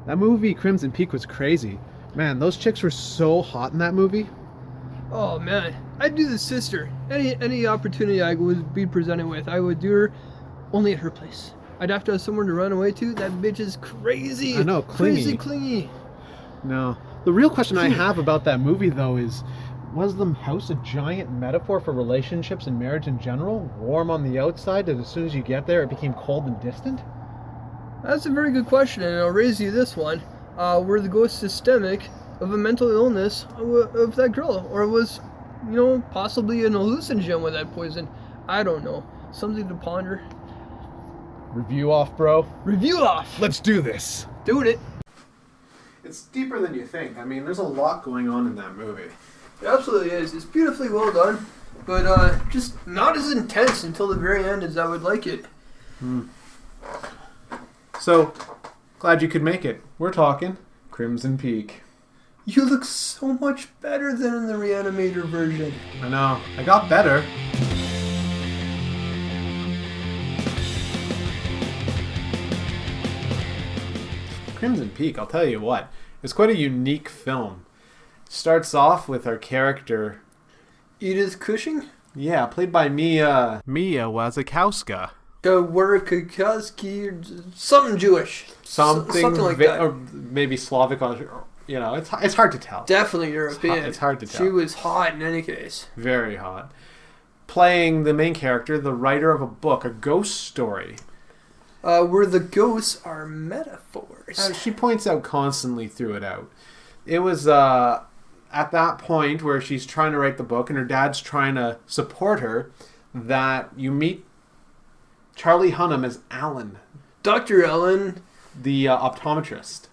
That movie Crimson Peak was crazy. Man, those chicks were so hot in that movie. Oh man, I'd do the sister. Any opportunity I would be presented with, I would do her only at her place. I'd have to have someone to run away to. That bitch is crazy. I know, clingy. Clingy. No. The real question I have about that movie, though, is was the house a giant metaphor for relationships and marriage in general? Warm on the outside, and as soon as you get there, it became cold and distant? That's a very good question, and I'll raise you this one. Were the ghosts systemic of a mental illness of that girl? Or was, possibly an hallucinogen with that poison? I don't know. Something to ponder. Review off, bro. Review off! Let's do this. Doing it. It's deeper than you think. I mean, there's a lot going on in that movie. It absolutely is. It's beautifully well done, but just not as intense until the very end as I would like it. So, glad you could make it. We're talking Crimson Peak. You look so much better than in the Reanimator version. I know. I got better. Crimson Peak, I'll tell you what. It's quite a unique film. Starts off with our character Edith Cushing? Yeah, played by Mia Wasikowska. Wasikowski, or something Jewish. Something like that. Or maybe Slavic, or, it's hard to tell. Definitely European. It's hard to tell. She was hot in any case. Very hot. Playing the main character, the writer of a book, a ghost story. Where the ghosts are metaphors. She points out constantly through it out. It was at that point where she's trying to write the book and her dad's trying to support her that you meet Charlie Hunnam as Alan. Dr. Ellen. The optometrist.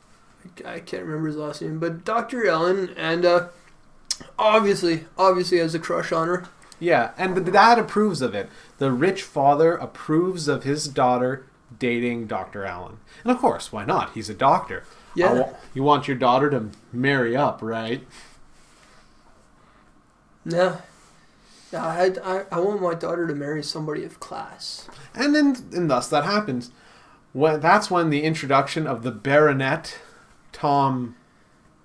I can't remember his last name, but Dr. Ellen, and obviously has a crush on her. Yeah, and the dad approves of it. The rich father approves of his daughter dating Dr. Allen. And of course, why not? He's a doctor. Yeah. You want your daughter to marry up, right? No. I want my daughter to marry somebody of class. And thus that happens. That's when the introduction of the Baronet, Tom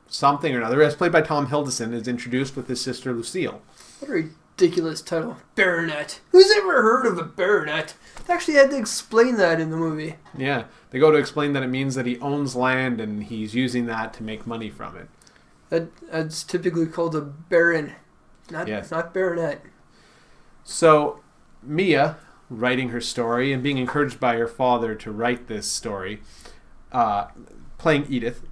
something or another, as played by Tom Hiddleston, is introduced with his sister Lucille. What a ridiculous title. Baronet. Who's ever heard of a baronet? They actually had to explain that in the movie. Yeah. They go to explain that it means that he owns land and he's using that to make money from it. That's typically called a baron. Not baronet. So, Mia, writing her story and being encouraged by her father to write this story, playing Edith,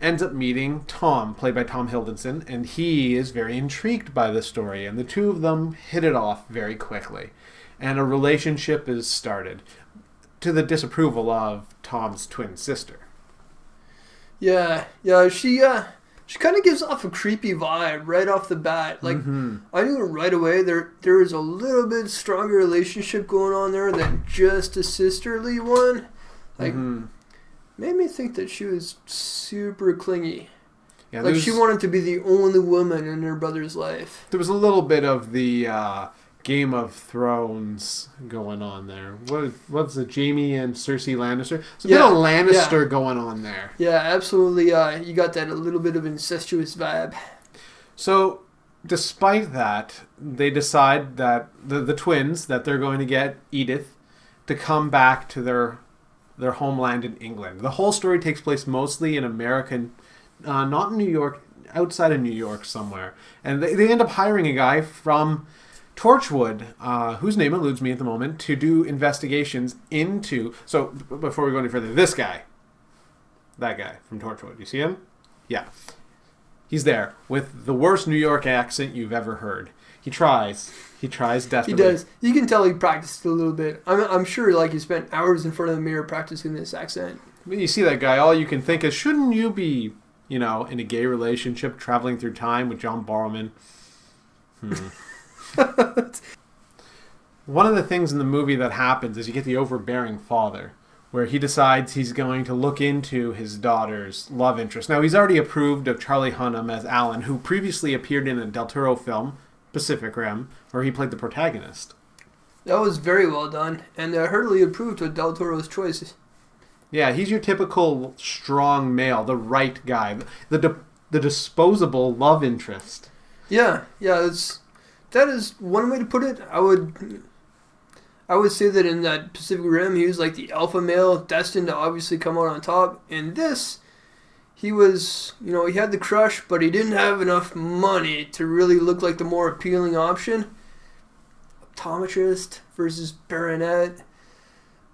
ends up meeting Tom, played by Tom Hiddleston, and he is very intrigued by the story, and the two of them hit it off very quickly. And a relationship is started, to the disapproval of Tom's twin sister. Yeah, she kind of gives off a creepy vibe right off the bat. Like, I knew right away there was a little bit stronger relationship going on there than just a sisterly one. Like, made me think that she was super clingy. Yeah, like, she wanted to be the only woman in her brother's life. There was a little bit of the Game of Thrones going on there. What's it, Jaime and Cersei Lannister? There's a bit of Lannister going on there. Yeah, absolutely. You got that a little bit of incestuous vibe. So, despite that, they decide that the twins, that they're going to get Edith to come back to their homeland in England. The whole story takes place mostly in American, not in New York, outside of New York somewhere. And they end up hiring a guy from Torchwood, whose name eludes me at the moment, to do investigations into... So, before we go any further, this guy. That guy from Torchwood. You see him? Yeah. He's there with the worst New York accent you've ever heard. He tries. He tries desperately. He does. You can tell he practiced a little bit. I'm sure like he spent hours in front of the mirror practicing this accent. When you see that guy, all you can think is, shouldn't you be, in a gay relationship traveling through time with John Barrowman? One of the things in the movie that happens is you get the overbearing father, where he decides he's going to look into his daughter's love interest. Now, he's already approved of Charlie Hunnam as Alan, who previously appeared in a Del Toro film, Pacific Rim, where he played the protagonist. That was very well done, and heartily approved of Del Toro's choice. Yeah, he's your typical strong male, the right guy, the disposable love interest. Yeah, that is one way to put it. I would say that in that Pacific Rim, he was like the alpha male, destined to obviously come out on top. In this, he was, he had the crush, but he didn't have enough money to really look like the more appealing option. Optometrist versus baronet.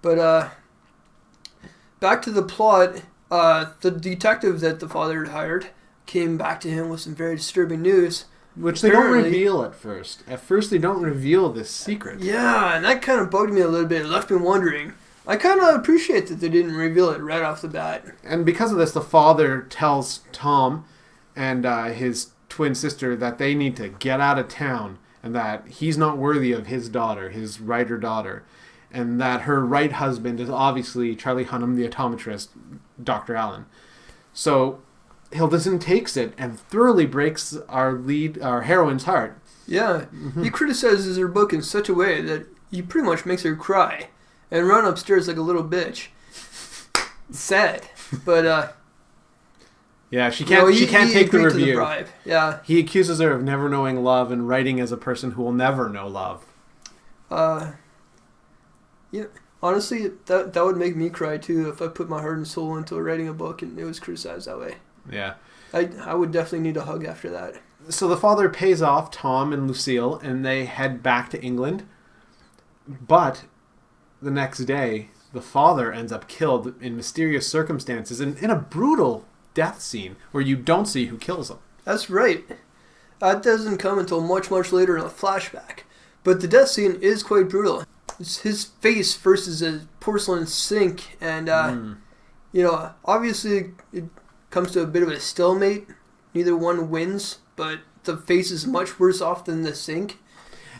But back to the plot, the detective that the father had hired came back to him with some very disturbing news. Which they don't reveal at first. At first, they don't reveal this secret. Yeah, and that kind of bugged me a little bit. It left me wondering. I kind of appreciate that they didn't reveal it right off the bat. And because of this, the father tells Tom and his twin sister that they need to get out of town and that he's not worthy of his daughter, his writer daughter, and that her right husband is obviously Charlie Hunnam, the optometrist, Dr. Allen. So Hilderson takes it and thoroughly breaks our heroine's heart. Yeah, he criticizes her book in such a way that he pretty much makes her cry and run upstairs like a little bitch. Sad, but yeah, she can't take the review. Yeah, he accuses her of never knowing love and writing as a person who will never know love. Yeah, honestly, that would make me cry too if I put my heart and soul into writing a book and it was criticized that way. Yeah. I would definitely need a hug after that. So the father pays off Tom and Lucille, and they head back to England. But the next day, the father ends up killed in mysterious circumstances in a brutal death scene where you don't see who kills him. That's right. That doesn't come until much, much later in a flashback. But the death scene is quite brutal. It's his face versus a porcelain sink, and obviously it comes to a bit of a stalemate. Neither one wins, but the face is much worse off than the sink.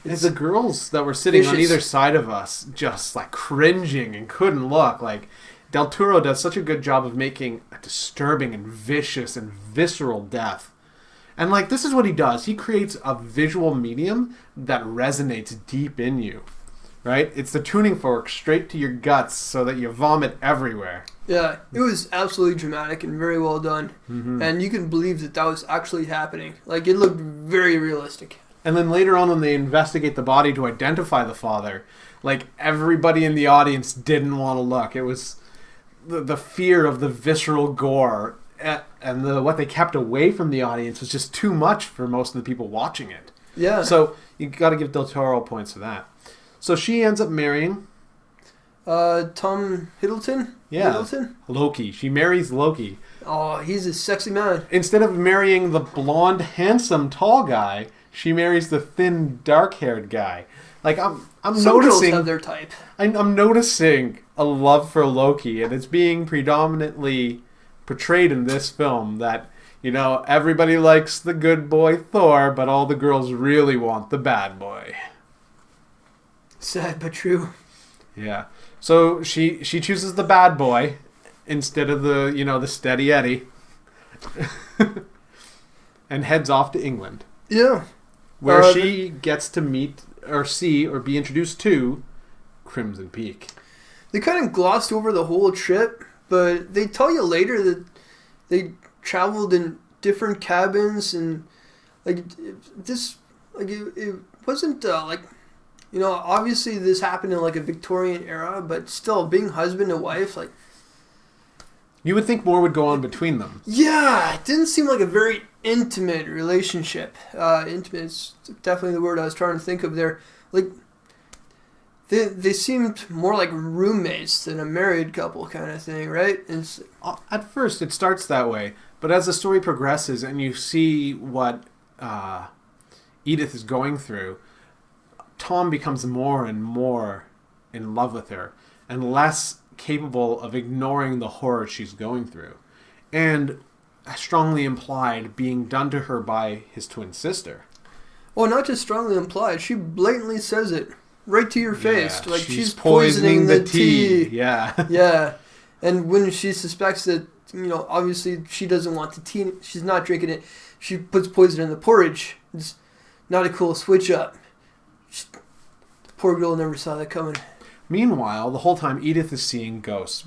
It's the girls that were sitting vicious. On either side of us just like cringing and couldn't look. Like Del Toro does such a good job of making a disturbing and vicious and visceral death. And like this is what he does. He creates a visual medium that resonates deep in you. Right? It's the tuning fork straight to your guts so that you vomit everywhere. Yeah, it was absolutely dramatic and very well done. Mm-hmm. And you can believe that was actually happening. Like, it looked very realistic. And then later on when they investigate the body to identify the father, like everybody in the audience didn't want to look. It was the fear of the visceral gore and what they kept away from the audience was just too much for most of the people watching it. Yeah. So you got to give Del Toro points for that. So she ends up marrying Tom Hiddleston? Yeah. Hiddleston? Loki. She marries Loki. Oh, he's a sexy man. Instead of marrying the blonde, handsome, tall guy, she marries the thin, dark-haired guy. Like I'm Some noticing. girls have their type. I'm noticing a love for Loki, and it's being predominantly portrayed in this film that everybody likes the good boy Thor, but all the girls really want the bad boy. Sad but true. Yeah. So she chooses the bad boy instead of the steady Eddie, and heads off to England. Yeah. Where she gets to meet or see or be introduced to Crimson Peak. They kind of glossed over the whole trip, but they tell you later that they traveled in different cabins and it wasn't obviously this happened in like a Victorian era, but still being husband and wife, like you would think more would go on between them. Yeah, it didn't seem like a very intimate relationship. Intimate is definitely the word I was trying to think of there. Like they seemed more like roommates than a married couple kind of thing, right? At first it starts that way, but as the story progresses and you see what Edith is going through, Tom becomes more and more in love with her and less capable of ignoring the horror she's going through. And strongly implied being done to her by his twin sister. Well, not just strongly implied. She blatantly says it right to your face. Yeah, Like she's poisoning the tea. Yeah. Yeah. And when she suspects that, obviously she doesn't want the tea, she's not drinking it, she puts poison in the porridge. It's not a cool switch up. The poor girl never saw that coming. Meanwhile, the whole time Edith is seeing ghosts.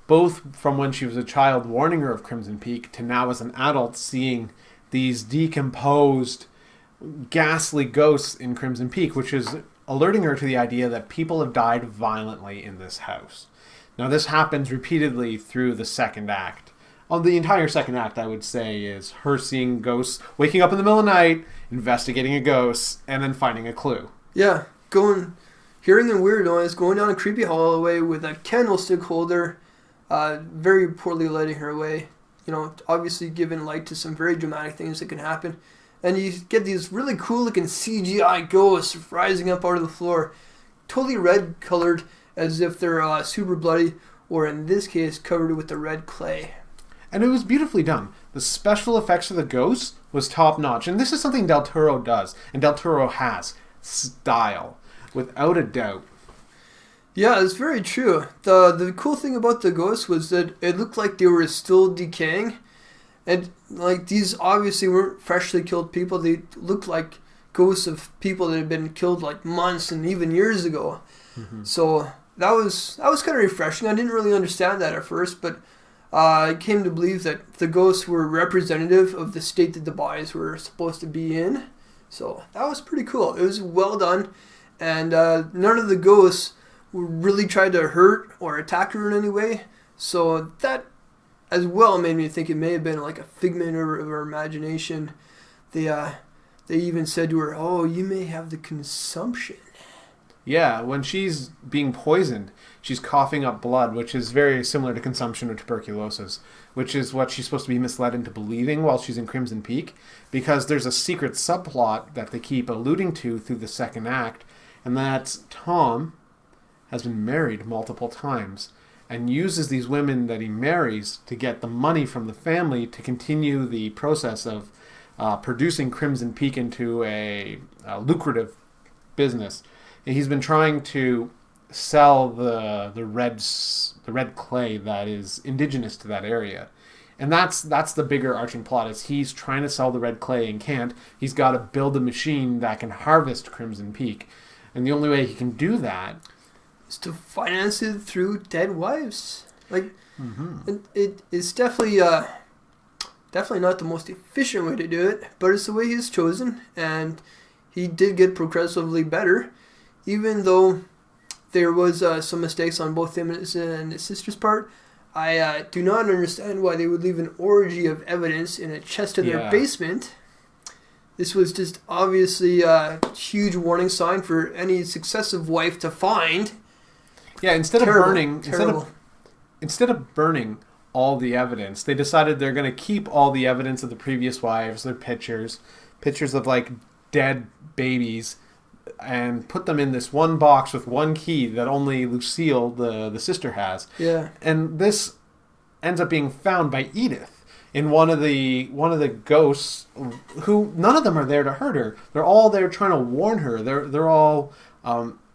both from when she was a child warning her of Crimson Peak to now as an adult seeing these decomposed, ghastly ghosts in Crimson Peak, which is alerting her to the idea that people have died violently in this house. Now, this happens repeatedly through the second act. On the entire second act, I would say, is her seeing ghosts, waking up in the middle of the night, investigating a ghost, and then finding a clue. Yeah, hearing a weird noise, going down a creepy hallway with a candlestick holder, very poorly lighting her way. Obviously giving light to some very dramatic things that can happen. And you get these really cool looking CGI ghosts rising up out of the floor, totally red colored, as if they're super bloody, or in this case, covered with the red clay. And it was beautifully done. The special effects of the ghosts was top notch. And this is something Del Toro does. And Del Toro has style, without a doubt. Yeah, it's very true. The cool thing about the ghosts was that it looked like they were still decaying. And like these obviously weren't freshly killed people. They looked like ghosts of people that had been killed like months and even years ago. Mm-hmm. So that was kind of refreshing. I didn't really understand that at first, but I came to believe that the ghosts were representative of the state that the bodies were supposed to be in. So that was pretty cool. It was well done, and none of the ghosts really tried to hurt or attack her in any way. So that as well made me think it may have been like a figment of her imagination. They even said to her, "Oh, you may have the consumption." Yeah, when she's being poisoned, she's coughing up blood, which is very similar to consumption or tuberculosis, which is what she's supposed to be misled into believing while she's in Crimson Peak, because there's a secret subplot that they keep alluding to through the second act, and that's Tom has been married multiple times and uses these women that he marries to get the money from the family to continue the process of producing Crimson Peak into a lucrative business. And he's been trying to sell the red clay that is indigenous to that area. And that's the bigger arching plot, is he's trying to sell the red clay and can't. He's got to build a machine that can harvest Crimson Peak. And the only way he can do that is to finance it through dead wives. Like, it's definitely not the most efficient way to do it, but it's the way he's chosen, and he did get progressively better, even though there was some mistakes on both him and his sister's part. I do not understand why they would leave an orgy of evidence in a chest in their basement. This was just obviously a huge warning sign for any successive wife to find. Yeah, instead of burning all the evidence, they decided they're going to keep all the evidence of the previous wives, their pictures of like dead babies, and put them in this one box with one key that only Lucille, the sister, has. Yeah. And this ends up being found by Edith in one of the ghosts, who none of them are there to hurt her. They're all there trying to warn her. They're all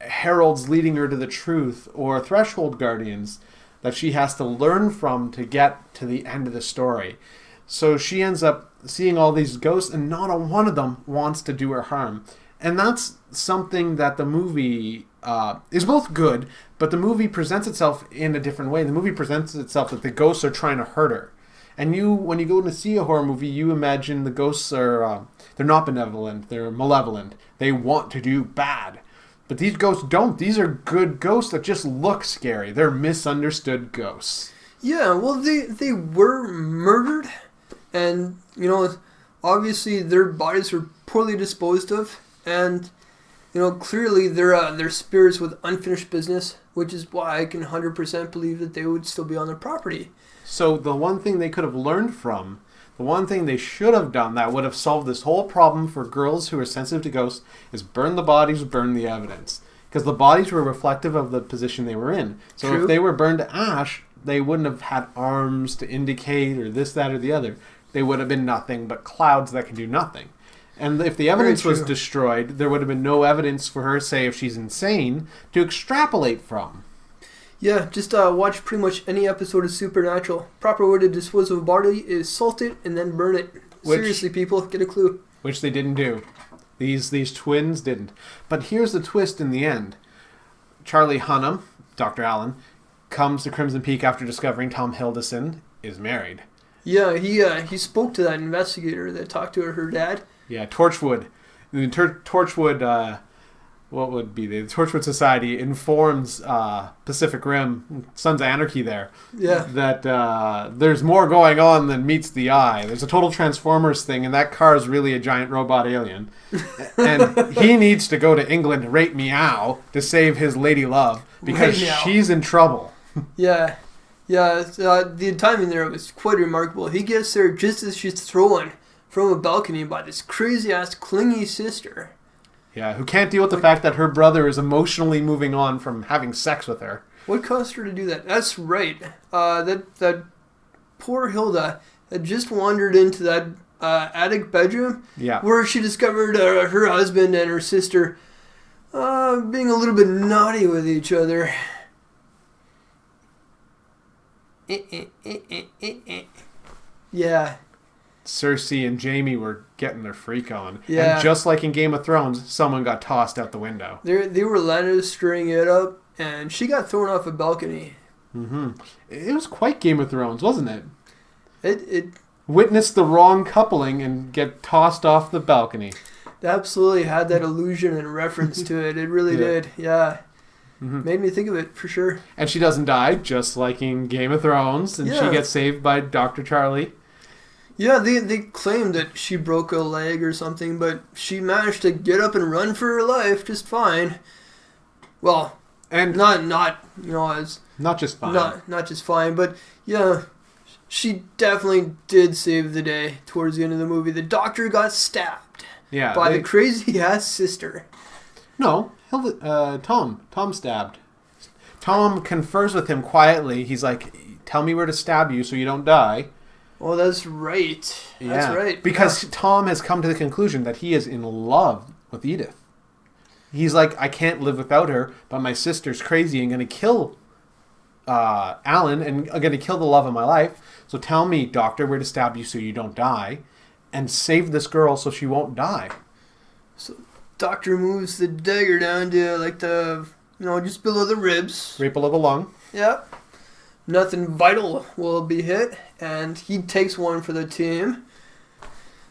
heralds leading her to the truth, or threshold guardians that she has to learn from to get to the end of the story. So she ends up seeing all these ghosts, and not a one of them wants to do her harm. And that's something that the movie is both good, but the movie presents itself in a different way. The movie presents itself that the ghosts are trying to hurt her. And when you go to see a horror movie, you imagine the ghosts are, they're not benevolent, they're malevolent. They want to do bad. But these ghosts don't. These are good ghosts that just look scary. They're misunderstood ghosts. Yeah, well, they were murdered, and, obviously their bodies were poorly disposed of, and, clearly they're spirits with unfinished business, which is why I can 100% believe that they would still be on the property. So the one thing they could have learned from, the one thing they should have done that would have solved this whole problem for girls who are sensitive to ghosts, is burn the bodies, burn the evidence. Because the bodies were reflective of the position they were in. So True. If they were burned to ash, they wouldn't have had arms to indicate, or this, that, or the other. They would have been nothing but clouds that can do nothing. And if the evidence was destroyed, there would have been no evidence for her, say, if she's insane, to extrapolate from. Yeah, just watch pretty much any episode of Supernatural. Proper way to dispose of a body is salt it and then burn it. Seriously, people, get a clue. Which they didn't do. These twins didn't. But here's the twist in the end. Charlie Hunnam, Dr. Allen, comes to Crimson Peak after discovering Tom Hiddleston is married. Yeah, he spoke to that investigator that talked to her dad. Yeah, Torchwood. The Torchwood, what would be the Torchwood Society informs Pacific Rim, Sons of Anarchy there, that there's more going on than meets the eye. There's a total Transformers thing, and that car is really a giant robot alien. And he needs to go to England to rape Meow to save his lady love because she's in trouble. Yeah. Yeah, the timing there was quite remarkable. He gets there just as she's thrown from a balcony by this crazy-ass clingy sister. Yeah, who can't deal with the fact that her brother is emotionally moving on from having sex with her. What caused her to do that? That's right. That poor Hilda had just wandered into that attic bedroom where she discovered her husband and her sister being a little bit naughty with each other. Yeah. Cersei and Jaime were getting their freak on. Yeah. And just like in Game of Thrones, someone got tossed out the window. They were Lannistering it up, and she got thrown off a balcony. Mm-hmm. It was quite Game of Thrones, wasn't it? It witnessed the wrong coupling and get tossed off the balcony. It absolutely had that allusion and reference to it. It really did. Yeah. Mm-hmm. Made me think of it, for sure. And she doesn't die, just like in Game of Thrones, and she gets saved by Dr. Charlie. Yeah, they claimed that she broke a leg or something, but she managed to get up and run for her life just fine. Well, and not just fine. Not just fine, but yeah, she definitely did save the day towards the end of the movie. The doctor got stabbed by the crazy ass sister. No, Tom stabbed. Tom confers with him quietly. He's like, "Tell me where to stab you so you don't die." Oh, that's right. Yeah. That's right. Because Tom has come to the conclusion that he is in love with Edith. He's like, I can't live without her, but my sister's crazy and going to kill Alan and I'm going to kill the love of my life. So tell me, doctor, where to stab you so you don't die and save this girl so she won't die. So doctor moves the dagger down to like just below the ribs. Right below the lung. Yeah. Nothing vital will be hit, and he takes one for the team.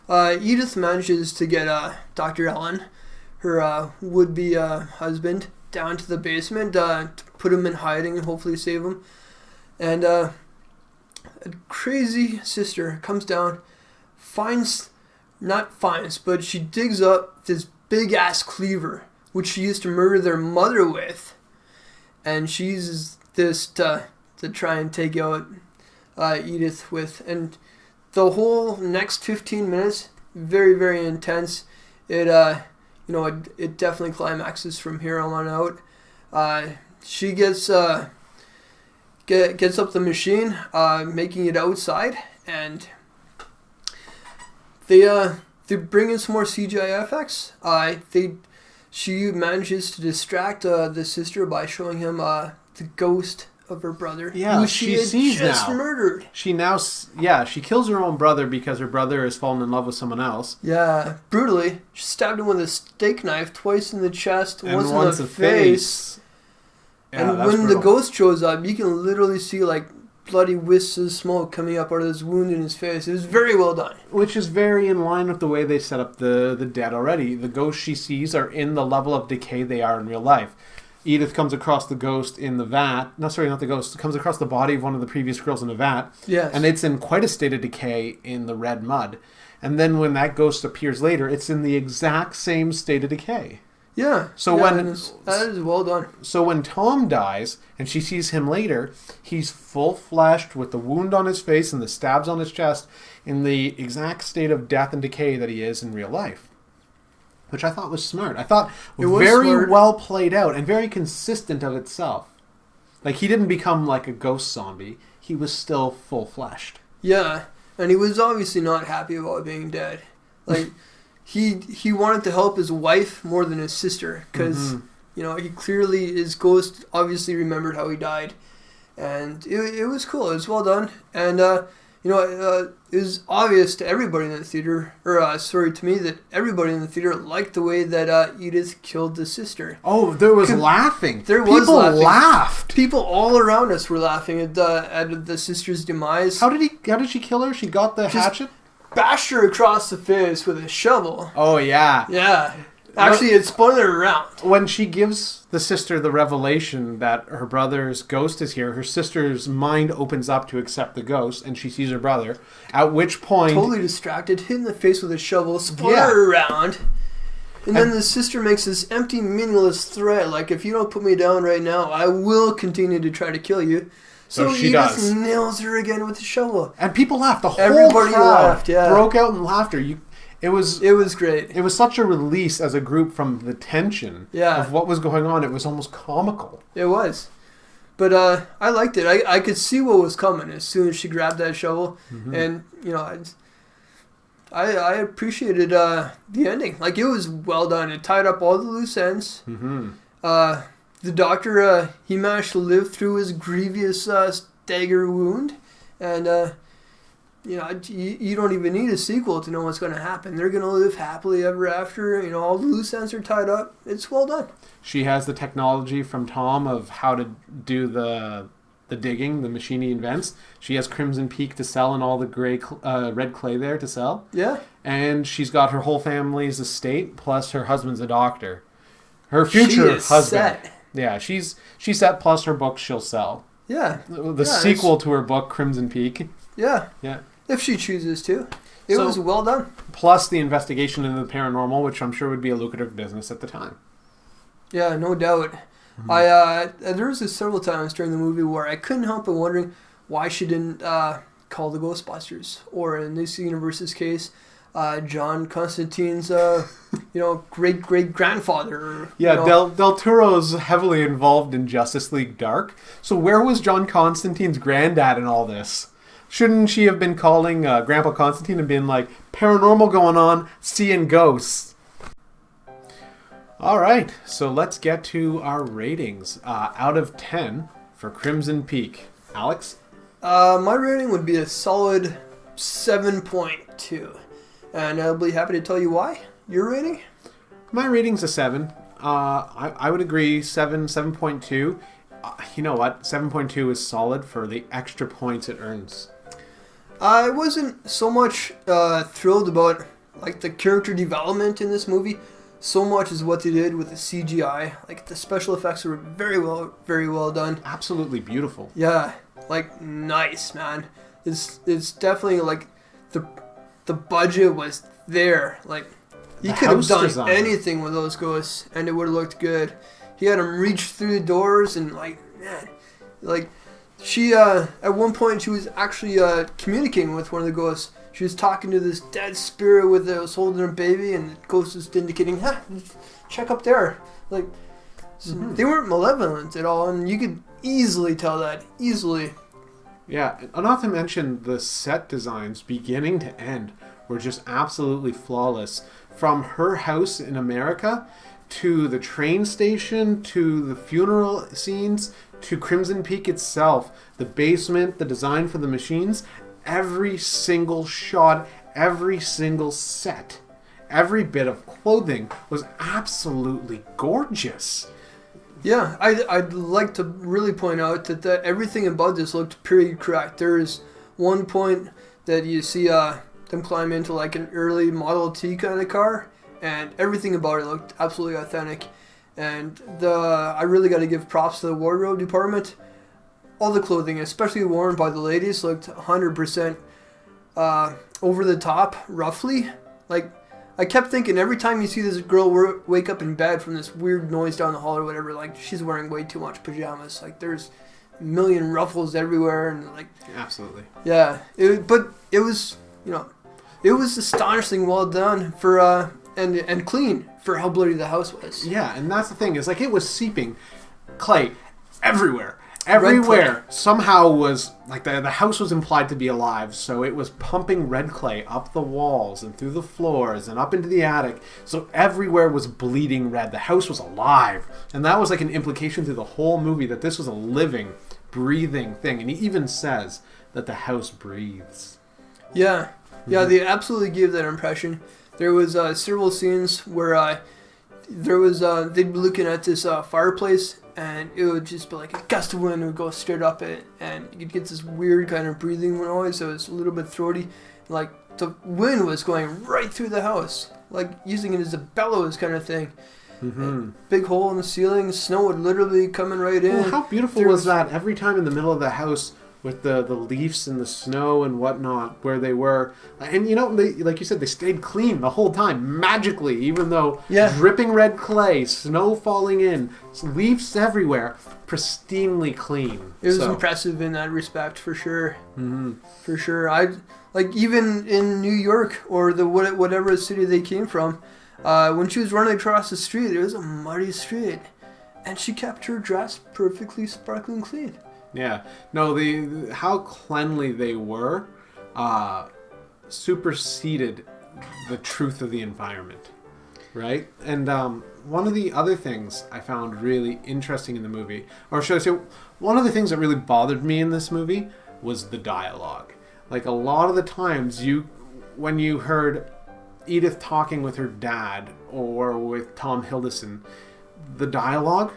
Edith manages to get Dr. Allen, her would-be husband, down to the basement to put him in hiding and hopefully save him. And a crazy sister comes down, but she digs up this big-ass cleaver, which she used to murder their mother with. And she uses this to try and take out Edith with. And the whole next 15 minutes, very, very intense. It definitely climaxes from here on out. She gets up the machine, making it outside, and they bring in some more CGI effects. She manages to distract the sister by showing him the ghost of her brother, who she sees just murdered. She kills her own brother because her brother has fallen in love with someone else. Yeah, brutally. She stabbed him with a steak knife twice in the chest, once in the face. Yeah, and when the ghost shows up, you can literally see like bloody wisps of smoke coming up out of this wound in his face. It was very well done. Which is very in line with the way they set up the dead already. The ghosts she sees are in the level of decay they are in real life. Edith comes across the ghost in the vat. No, sorry, not the ghost. Comes across the body of one of the previous girls in the vat. Yes. And it's in quite a state of decay in the red mud. And then when that ghost appears later, it's in the exact same state of decay. Yeah. That is well done. So when Tom dies and she sees him later, he's full-fleshed with the wound on his face and the stabs on his chest in the exact state of death and decay that he is in real life. Which I thought was smart. I thought it was very smart. Well played out and very consistent of itself. Like, he didn't become like a ghost zombie. He was still full-fleshed. Yeah, and he was obviously not happy about being dead. Like, he wanted to help his wife more than his sister because, he clearly, his ghost obviously remembered how he died. And it was cool. It was well done. And it was obvious to everybody in the theater, to me, that everybody in the theater liked the way that Edith killed the sister. Oh, there was laughing. People laughed. People all around us were laughing at the sister's demise. How did she kill her? She got the hatchet? Bashed her across the face with a shovel. Oh, yeah. Yeah. Actually, it spun her around. When she gives the sister the revelation that her brother's ghost is here, her sister's mind opens up to accept the ghost, and she sees her brother. At which point... Totally distracted, hit in the face with a shovel, spun her around. And then the sister makes this empty, meaningless threat, like, if you don't put me down right now, I will continue to try to kill you. So she just nails her again with the shovel. And people laughed. The whole Everybody crowd laughed, broke out in laughter. It was great. It was such a release as a group from the tension of what was going on. It was almost comical. It was. But I liked it. I could see what was coming as soon as she grabbed that shovel. Mm-hmm. And, I appreciated the ending. Like, it was well done. It tied up all the loose ends. Mm-hmm. The doctor, he managed to live through his grievous dagger wound. And... you don't even need a sequel to know what's going to happen. They're going to live happily ever after. All the loose ends are tied up. It's well done. She has the technology from Tom of how to do the digging, the machine he invents. She has Crimson Peak to sell and all the red clay there to sell. Yeah. And she's got her whole family's estate, plus her husband's a doctor. Her future husband. Set. Yeah, she's set, plus her books she'll sell. Yeah. The sequel to her book, Crimson Peak. Yeah. Yeah. If she chooses to. It was well done. Plus the investigation into the paranormal, which I'm sure would be a lucrative business at the time. Yeah, no doubt. Mm-hmm. There was several times during the movie where I couldn't help but wondering why she didn't call the Ghostbusters. Or in this universe's case, John Constantine's great-great-grandfather. Yeah, Del Toro's heavily involved in Justice League Dark. So where was John Constantine's granddad in all this? Shouldn't she have been calling Grandpa Constantine and being like, paranormal going on, seeing ghosts? All right, so let's get to our ratings. Out of 10 for Crimson Peak. Alex? My rating would be a solid 7.2. And I'll be happy to tell you why. Your rating? My rating's a 7. I would agree, 7.2. You know what? 7.2 is solid for the extra points it earns. I wasn't so much thrilled about the character development in this movie, so much as what they did with the CGI. The special effects were very well done. Absolutely beautiful. Yeah, nice, man. It's definitely the budget was there. He could have done anything with those ghosts, and it would have looked good. He had them reach through the doors and she at one point she was actually communicating with one of the ghosts. She was talking to this dead spirit that was holding her baby, and the ghost was indicating, check up there. They weren't malevolent at all, and you could easily tell that. Easily. Yeah, not to mention the set designs, beginning to end, were just absolutely flawless. From her house in America to the train station, to the funeral scenes, to Crimson Peak itself, the basement, the design for the machines, every single shot, every single set, every bit of clothing was absolutely gorgeous. Yeah, I'd like to really point out that everything about this looked period correct. There's one point that you see them climb into an early Model T kind of car, and everything about it looked absolutely authentic. And I really got to give props to the wardrobe department. All the clothing, especially worn by the ladies, looked 100% over the top, roughly. I kept thinking every time you see this girl wake up in bed from this weird noise down the hall or whatever, she's wearing way too much pajamas. There's a million ruffles everywhere, and absolutely. Yeah, but it was it was astonishingly well done for and clean for how bloody the house was. Yeah, and that's the thing is it was seeping clay everywhere. Everywhere somehow was the house was implied to be alive, so it was pumping red clay up the walls and through the floors and up into the attic. So everywhere was bleeding red. The house was alive, and that was an implication through the whole movie that this was a living, breathing thing. And he even says that the house breathes. Yeah. Yeah, they absolutely gave that impression. There was several scenes where they'd be looking at this fireplace, and it would just be like a gust of wind would go straight up it, and you'd get this weird kind of breathing noise. So it was a little bit throaty. Like the wind was going right through the house, like using it as a bellows kind of thing. Mm-hmm. Big hole in the ceiling, snow would literally coming right in. Well, how beautiful was that? Every time in the middle of the house with the leaves and the snow and whatnot where they were. And, they, like you said, they stayed clean the whole time, magically, even though dripping red clay, snow falling in, leaves everywhere, pristinely clean. It was impressive in that respect, for sure. Mm-hmm. For sure. Even in New York or whatever city they came from, when she was running across the street, it was a muddy street, and she kept her dress perfectly sparkling clean. Yeah. No, the how cleanly they were superseded the truth of the environment, right? And one of the other things I found really interesting in the movie, or should I say, one of the things that really bothered me in this movie was the dialogue. Like, a lot of the times, when you heard Edith talking with her dad or with Tom Hiddleston, the dialogue,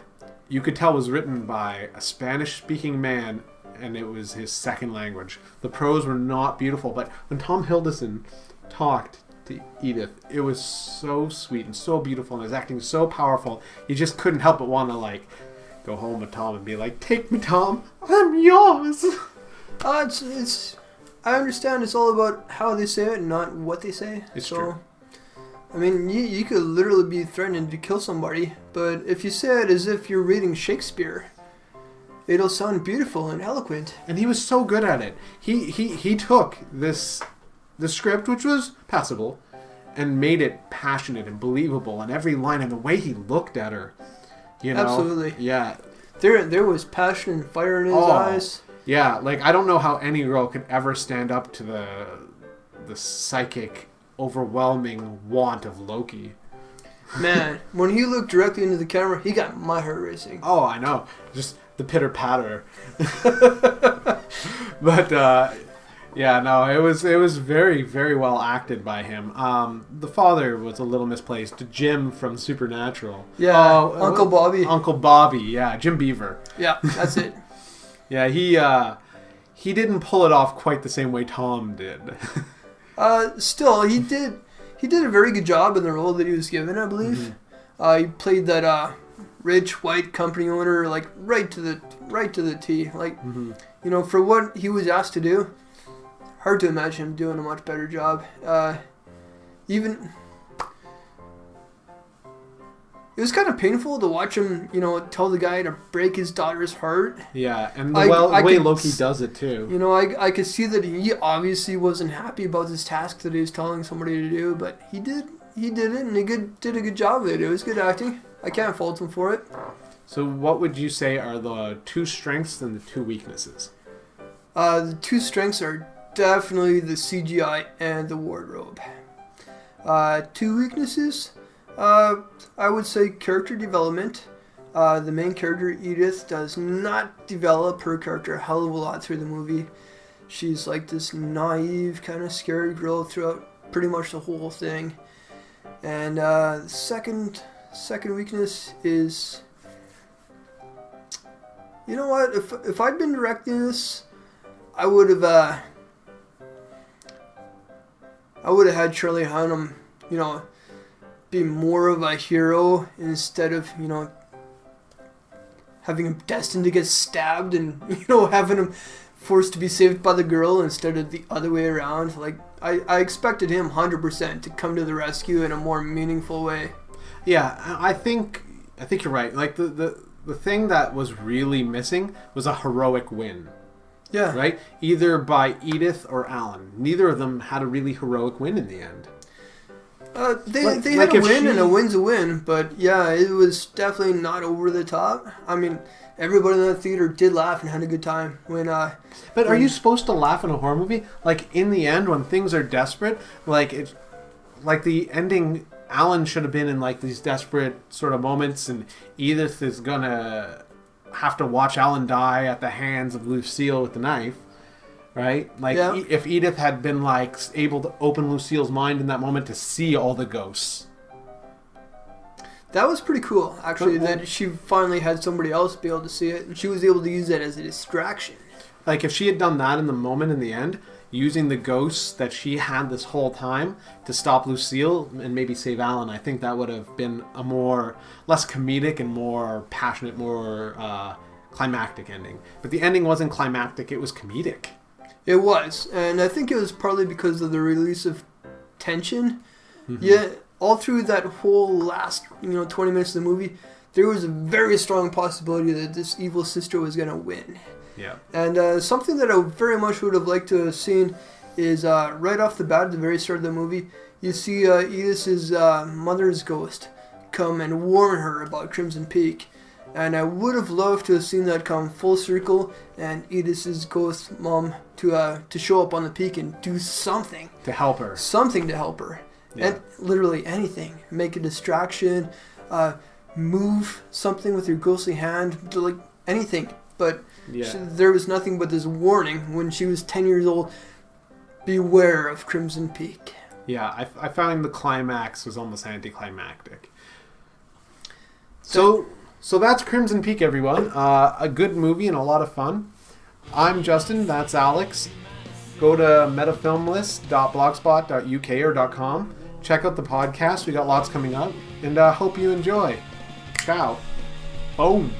you could tell was written by a Spanish-speaking man, and it was his second language. The prose were not beautiful, but when Tom Hiddleston talked to Edith, it was so sweet and so beautiful, and his acting so powerful. You just couldn't help but want to, go home with Tom and be like, "Take me, Tom, I'm yours." I understand it's all about how they say it, not what they say. It's true. I mean, you could literally be threatening to kill somebody, but if you say it as if you're reading Shakespeare, it'll sound beautiful and eloquent. And he was so good at it. He took the script, which was passable, and made it passionate and believable, and every line, and the way he looked at her. Absolutely. Yeah. There was passion and fire in his eyes. Yeah, I don't know how any girl could ever stand up to the psychic, overwhelming want of Loki. Man, when he looked directly into the camera, he got my heart racing. Oh, I know. Just the pitter-patter. But, it was very, very well acted by him. The father was a little misplaced. Jim from Supernatural. Yeah, Uncle Bobby. Uncle Bobby, yeah. Jim Beaver. Yeah, that's it. Yeah, he didn't pull it off quite the same way Tom did. Still, he did a very good job in the role that he was given, I believe. Mm-hmm. He played that rich white company owner right to the T. Mm-hmm. For what he was asked to do, hard to imagine him doing a much better job. It was kind of painful to watch him, tell the guy to break his daughter's heart. Yeah, and the way Loki does it too. I could see that he obviously wasn't happy about this task that he was telling somebody to do, but he did it, and he did a good job of it. It was good acting. I can't fault him for it. So what would you say are the two strengths and the two weaknesses? The two strengths are definitely the CGI and the wardrobe. Two weaknesses? I would say character development. The main character, Edith, does not develop her character a hell of a lot through the movie. She's like this naive, kind of scary girl throughout pretty much the whole thing. And the second weakness is, you know what? If I'd been directing this, I would have had Charlie Hunnam, be more of a hero instead of, having him destined to get stabbed and, having him forced to be saved by the girl instead of the other way around. I expected him 100% to come to the rescue in a more meaningful way. Yeah, I think you're right. The thing that was really missing was a heroic win. Yeah. Right? Either by Edith or Alan. Neither of them had a really heroic win in the end. They had a win, and a win's a win, but yeah, it was definitely not over the top. I mean, everybody in the theater did laugh and had a good time when. But are you supposed to laugh in a horror movie? In the end, when things are desperate, the ending, Alan should have been in these desperate sort of moments, and Edith is gonna have to watch Alan die at the hands of Lucille with the knife. right? Like, Yeah. if Edith had been, like, able to open Lucille's mind in that moment to see all the ghosts. That was pretty cool, actually, Well, that she finally had somebody else be able to see it, and she was able to use that as a distraction. Like, if she had done that in the moment in the end, using the ghosts that she had this whole time to stop Lucille and maybe save Alan, I think that would have been a less comedic and more passionate, more climactic ending. But the ending wasn't climactic, it was comedic. It was, and I think it was partly because of the release of tension. Mm-hmm. Yeah, all through that whole last 20 minutes of the movie, there was a very strong possibility that this evil sister was going to win. Yeah. And something that I very much would have liked to have seen is right off the bat at the very start of the movie, you see Edith's mother's ghost come and warn her about Crimson Peak. And I would have loved to have seen that come full circle and Edith's ghost mom to show up on the peak and do something. To help her. Something to help her. Yeah. And literally anything. Make a distraction, move something with your ghostly hand, like anything. But there was nothing but this warning when she was 10 years old. Beware of Crimson Peak. Yeah, I found the climax was almost anticlimactic. So that's Crimson Peak, everyone. A good movie and a lot of fun. I'm Justin. That's Alex. Go to metafilmlist.blogspot.uk or .com. Check out the podcast. We got lots coming up. And hope you enjoy. Ciao. Boom.